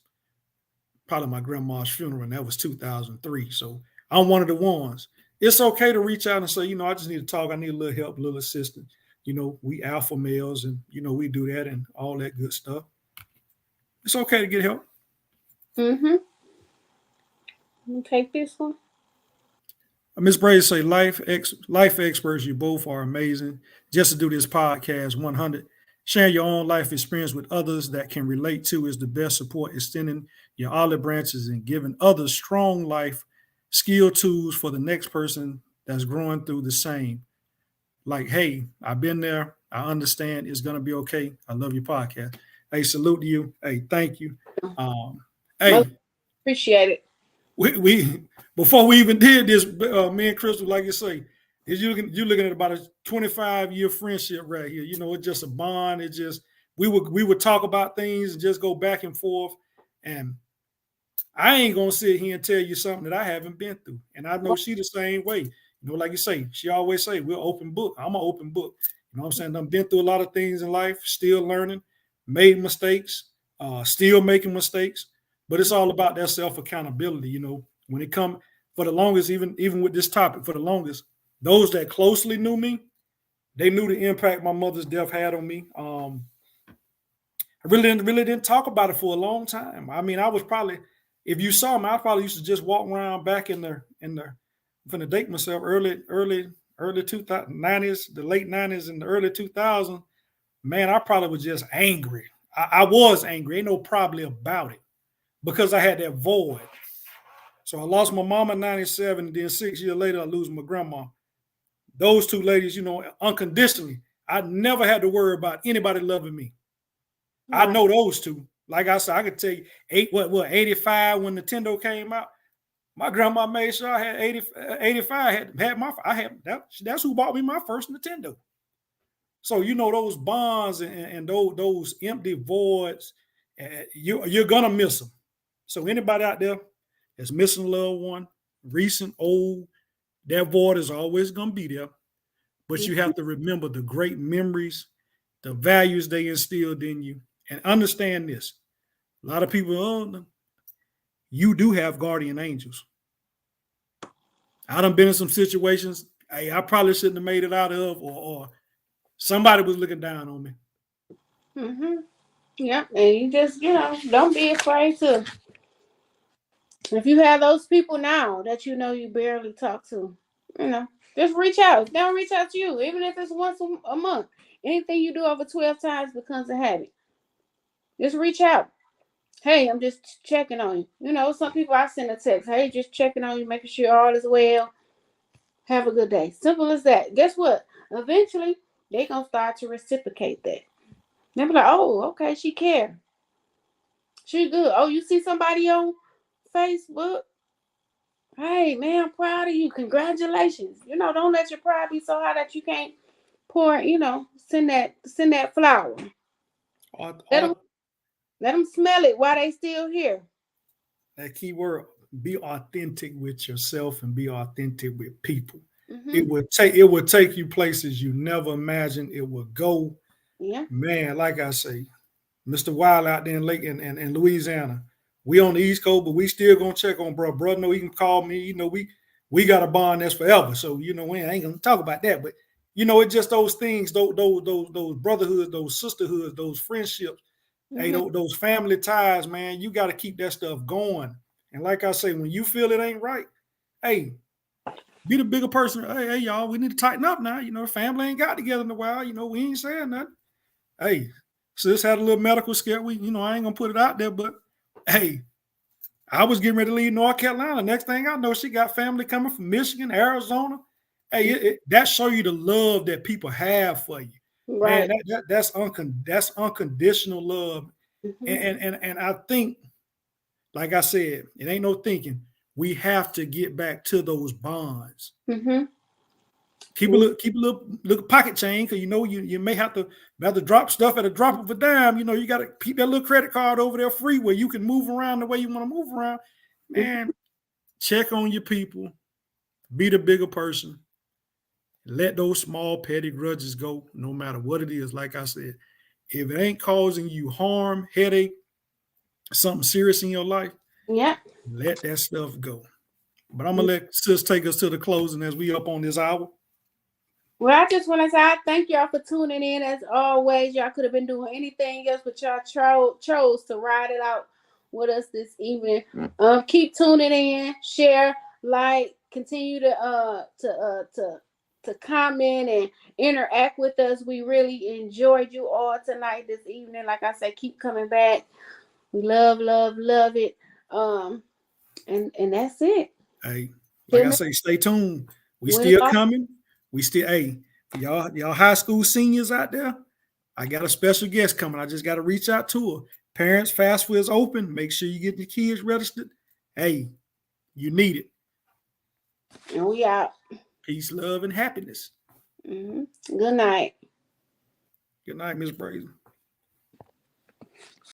probably my grandma's funeral, and that was 2003. So I'm one of the ones. It's okay to reach out and say, I just need to talk. I need a little help, a little assistance. We alpha males, and we do that and all that good stuff. It's okay to get help. Mm-hmm. You take this one. Ms. Brady say, life experts, you both are amazing. Just to do this podcast 100, sharing your own life experience with others that can relate to is the best support, extending your olive branches and giving others strong life skill tools for the next person that's growing through the same. Like, hey, I've been there. I understand. It's going to be okay. I love your podcast. Hey, salute to you. Hey, thank you. Hey, appreciate it. We before we even did this, me and Crystal, like you say, you're looking at about a 25-year friendship right here. It's just a bond. It just we would talk about things and just go back and forth. And I ain't gonna sit here and tell you something that I haven't been through. And I know she the same way. Like you say, she always say, we're open book. I'm an open book. You know what I'm saying? I've been through a lot of things in life, still learning, made mistakes, still making mistakes. But it's all about that self-accountability, when it comes for the longest, even with this topic, for the longest, those that closely knew me, they knew the impact my mother's death had on me. I really didn't talk about it for a long time. I mean, I was probably, if you saw me, I probably used to just walk around back in the I'm finna date myself, early 2090s, the late 90s and the early 2000s. Man, I probably was just angry. I was angry. Ain't no probably about it. Because I had that void. So I lost my mom in 97, and then 6 years later, I lose my grandma. Those two ladies, unconditionally, I never had to worry about anybody loving me. Right. I know those two. Like I said, I could tell you 85 when Nintendo came out. My grandma made sure I had 85. That's who bought me my first Nintendo. So those bonds and those empty voids, you're gonna miss them. So anybody out there that's missing a loved one, recent, old, that void is always going to be there. But you have to remember the great memories, the values they instilled in you, and understand this. A lot of people, you do have guardian angels. I done been in some situations, hey, I probably shouldn't have made it out of, or somebody was looking down on me. Mm-hmm. Yeah, and you just, don't be afraid to. If you have those people now that you barely talk to, just reach out. They'll reach out to you, even if it's once a month. Anything you do over 12 times becomes a habit. Just reach out. Hey, I'm just checking on you. Some people I send a text. Hey, just checking on you, making sure all is well. Have a good day. Simple as that. Guess what? Eventually, they're going to start to reciprocate that. They'll be like, oh, okay, she care. She good. Oh, you see somebody on Facebook? Hey, man, I'm proud of you. Congratulations. Don't let your pride be so high that you can't pour, send that flower. Let them smell it while they still here. That key word, be authentic with yourself and be authentic with people. Mm-hmm. It would take you places you never imagined it would go. Yeah. Man, like I say, Mr. Wild out there in Lake in Louisiana. We on the East Coast, but we still gonna check on bro. Bro, no, he can call me. We got a bond that's forever. So we ain't gonna talk about that. But it's just those things, those brotherhoods, those sisterhoods, those friendships, hey, those family ties, man. You got to keep that stuff going. And like I say, when you feel it ain't right, hey, be the bigger person. Hey, y'all, we need to tighten up now. Family ain't got together in a while. We ain't saying nothing. Hey, sis had a little medical scare. I ain't gonna put it out there, but hey, I was getting ready to leave North Carolina. Next thing I know, she got family coming from Michigan, Arizona. Hey, that show you the love that people have for you. Right. Man, that's unconditional love. Mm-hmm. And I think, like I said, it ain't no thinking. we have to get back to those bonds. Mm-hmm. Keep a little pocket chain, because you may have to drop stuff at a drop of a dime. You got to keep that little credit card over there free where you can move around the way you want to move around. Man, check on your people, be the bigger person, let those small petty grudges go, no matter what it is. Like I said, if it ain't causing you harm, headache, something serious in your life, Yeah. let that stuff go. But I'm gonna let sis take us to the closing as we up on this hour. Well, I just want to say I thank y'all for tuning in. As always, y'all could have been doing anything else, but y'all chose to ride it out with us this evening. Keep tuning in, share, like, continue to comment and interact with us. We really enjoyed you all tonight, this evening. Like I said, keep coming back. We love it. And that's it. Hey, like I say, stay tuned. We still coming. We still, hey, for y'all high school seniors out there, I got a special guest coming. I just got to reach out to her. Parents, FAFSA is open. Make sure you get your kids registered. Hey, you need it. And we out. Peace, love, and happiness. Mm-hmm. Good night. Good night, Miss Brazen.